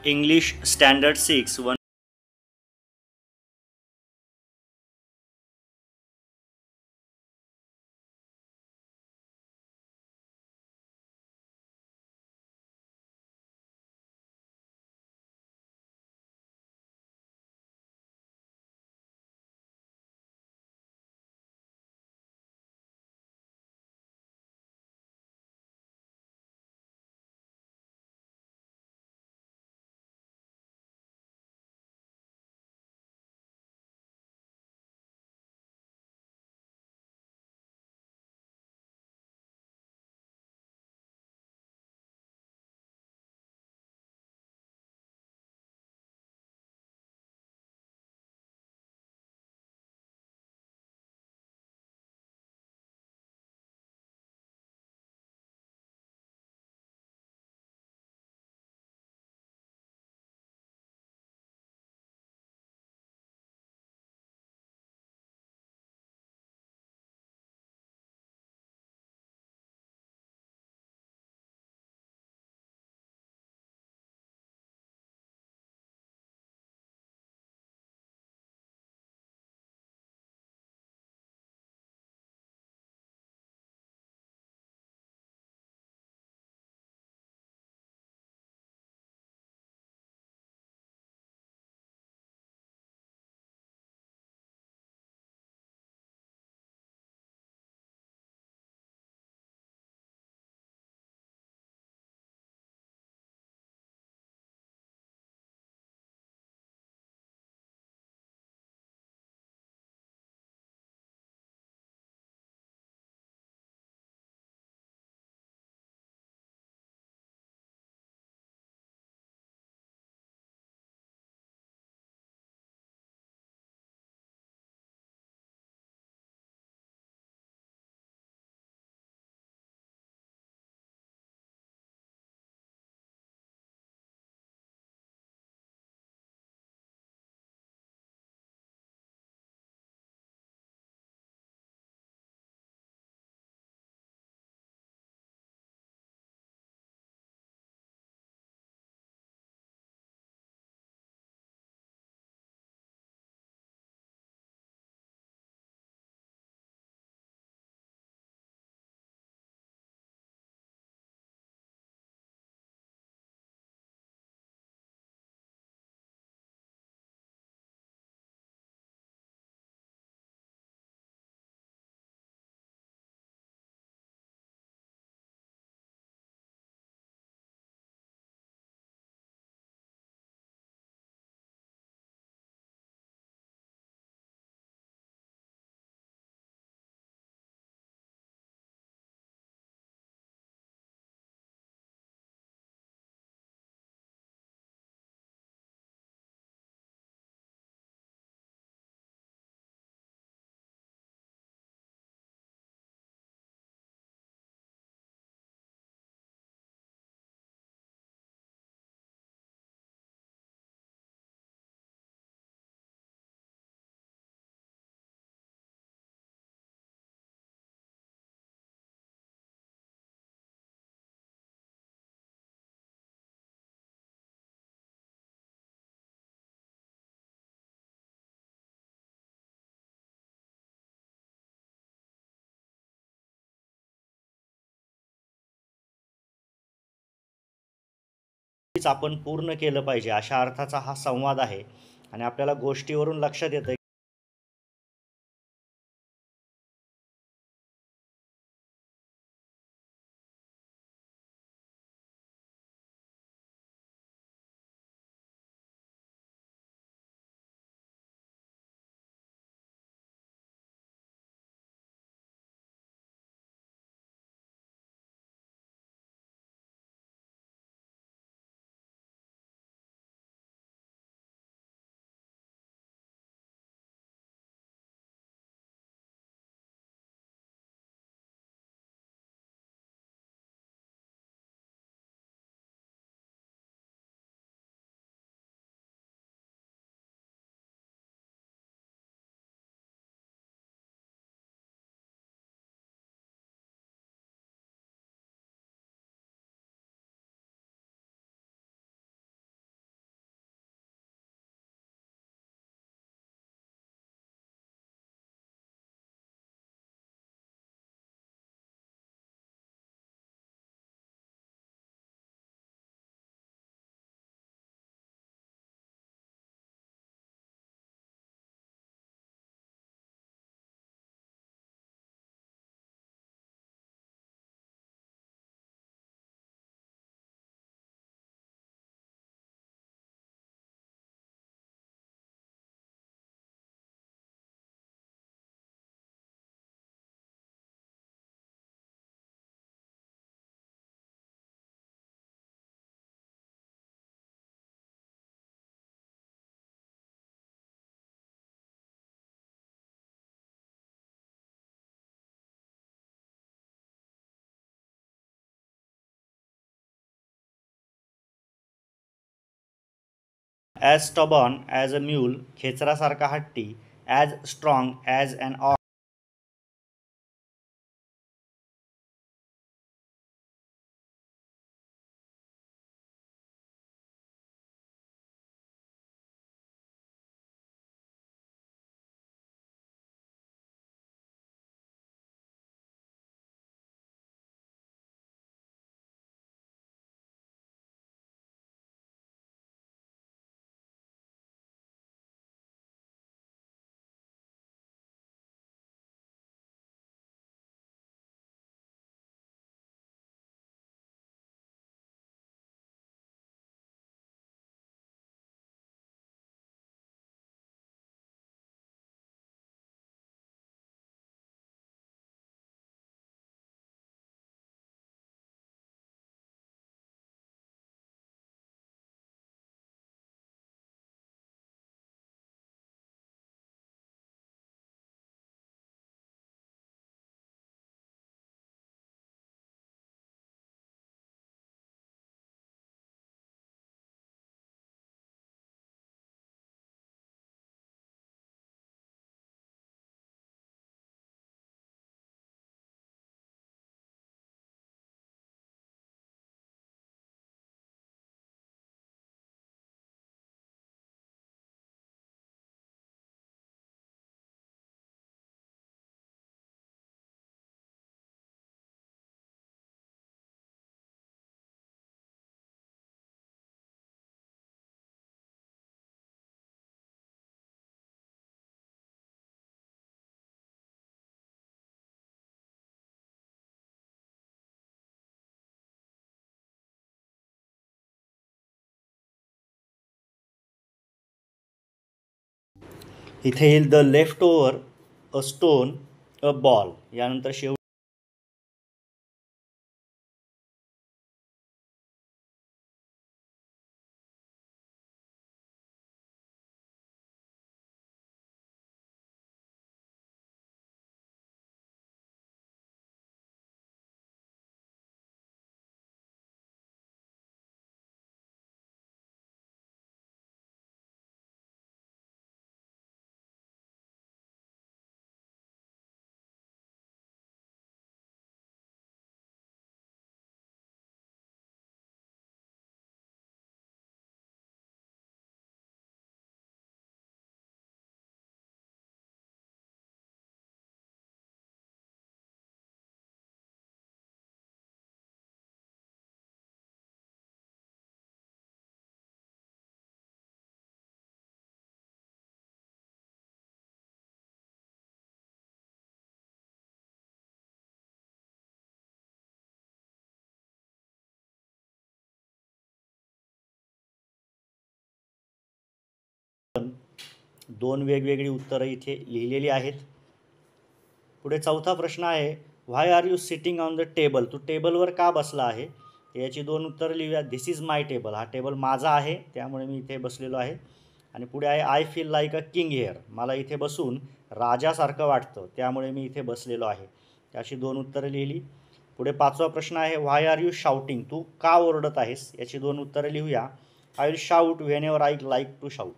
English Standard 6 1. हीच आपण पूर्ण केलं पाहिजे अशा अर्थाचा हा संवाद आहे आणि आपल्याला गोष्टीवरून लक्षात येतं as stubborn as a mule, खेचरासारखा हट्टी, as strong as an ox. इथे येईल the leftover, a stone, a ball. यानंतर शेवटी दोन वेगवेगळी उत्तरं इथे लिहिलेली आहेत. पुढे चौथा प्रश्न आहे, why are you sitting on the table. तू टेबलवर का बसला आहे. याची दोन उत्तरं लिहूया. This is my table. हा टेबल माझा आहे, त्यामुळे मी इथे बसलेलो आहे. आणि पुढे आहे, I feel like a king here. मला इथे बसून राजासारखं वाटतं, त्यामुळे मी इथे बसलेलो आहे. अशी दोन उत्तरं लिहिली. पुढे पाचवा प्रश्न आहे, व्हाय आर यू शाउटिंग. तू का ओरडत आहेस. याची दोन उत्तरं लिहूया. I will shout whenever I like to shout.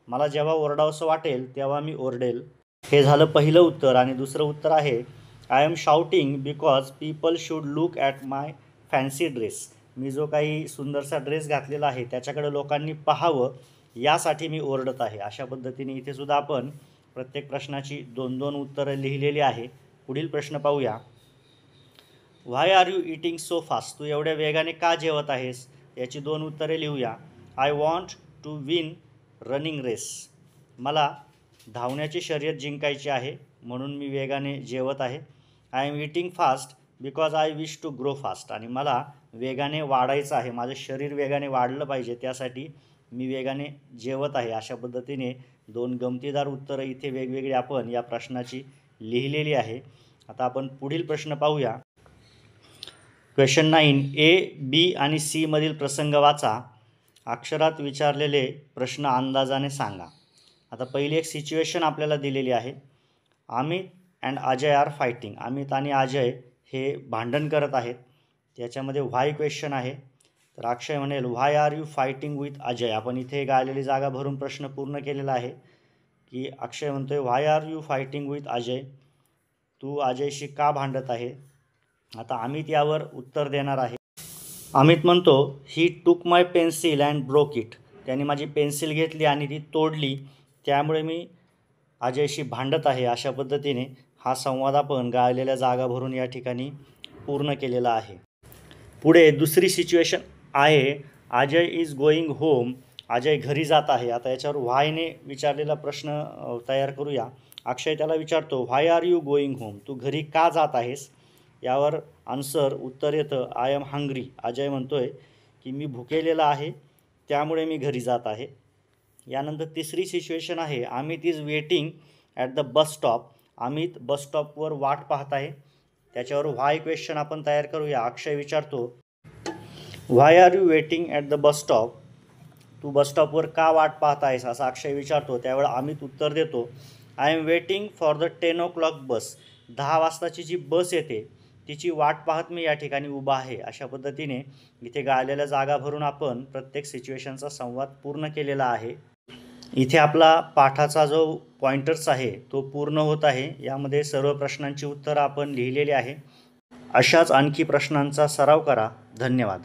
मला जेव्हा ओरडावंसं वाटेल तेव्हा मी ओरडेल. हे झालं पहिलं उत्तर. आणि दुसरं उत्तर आहे, I am shouting because people should look at my fancy dress. मी जो काही सुंदरसा ड्रेस घातलेला आहे त्याच्याकडे लोकांनी पाहावं यासाठी मी ओरडत आहे. अशा पद्धतीने इथे सुद्धा आपण प्रत्येक प्रश्नाची दोन दोन उत्तरं लिहिलेली आहे. पुढील प्रश्न पाहूया. Why are you eating so fast. तू एवढ्या वेगाने का जेवत आहेस. याची दोन उत्तरे लिहूया. I want to win running race. मला धावण्याची शर्यत जिंकायची आहे, म्हणून मी वेगाने जेवत आहे. I am eating fast because I wish to grow fast. आणि मला वेगाने वाढायचं आहे, माझं शरीर वेगाने वाढलं पाहिजे, त्यासाठी मी वेगाने जेवत आहे. अशा पद्धतीने दोन गमतीदार उत्तरं इथे वेगवेगळी आपण या प्रश्नाची लिहिलेली आहे. आता आपण पुढील प्रश्न पाहूया. क्वेश्चन 9, ए, बी आणि सी मधील प्रसंग वाचा. अक्षरात विचारलेले प्रश्न अंदाजाने सांगा. आता पहिली एक सिच्युएशन आपल्याला दिलेली आहे. Amit and Ajay are fighting. Amit आणि अजय हे भांडण करत आहेत. त्याच्यामध्ये व्हाय क्वेश्चन आहे. तर अक्षय म्हणेल why are you fighting with Ajay. आपण इथे गाळलेली जागा भरून प्रश्न पूर्ण केलेला आहे की अक्षय म्हणतोय why are you fighting with Ajay, तू अजयशी का भांडत आहे. आता अमित यावर उत्तर देणार आहे. अमित म्हणतो ही टूक माय पेन्सिल अँड ब्रोक इट. त्याने माझी पेन्सिल घेतली आणि ती तोडली, त्यामुळे मी अजयशी भांडत आहे. अशा पद्धतीने हा संवाद आपण गाळलेल्या जागा भरून या ठिकाणी पूर्ण केलेला आहे. पुढे दुसरी सिच्युएशन आहे Ajay is going home. Ajay घरी जात आहे. आता याच्यावर व्हायने विचारलेला प्रश्न तयार करूया. अक्षय त्याला विचारतो why are you going home, तू घरी का जात आहेस. यावर आन्सर उत्तर येतं आय एम हंग्री. अजय म्हणतोय की मी भुकेलेला आहे, त्यामुळे मी घरी जात आहे. यानंतर तिसरी सिच्युएशन आहे Amit is waiting at the bus stop. Amit bus स्टॉपवर वाट पाहत आहे. त्याच्यावर व्हाय क्वेश्चन आपण तयार करूया. अक्षय विचारतो why are you waiting at the bus stop, तू बस स्टॉपवर का वाट पाहत आहेस असं अक्षय विचारतो. त्यावेळी अमित उत्तर देतो I am waiting for the 10 o'clock बस. 10 वाजताची जी बस येते तिची वाट पाहत मी या ठिकाणी उभा आहे. अशा पद्धतीने इथे गाळलेल्या जागा भरून आपण प्रत्येक सिच्युएशनचा संवाद पूर्ण केलेला आहे. इथे आपला पाठाचा जो पॉइंटर्स आहे तो पूर्ण होत आहे. यामध्ये सर्व प्रश्नांची उत्तरं आपण लिहिलेली आहे. अशाच आणखी प्रश्नांचा सराव करा. धन्यवाद.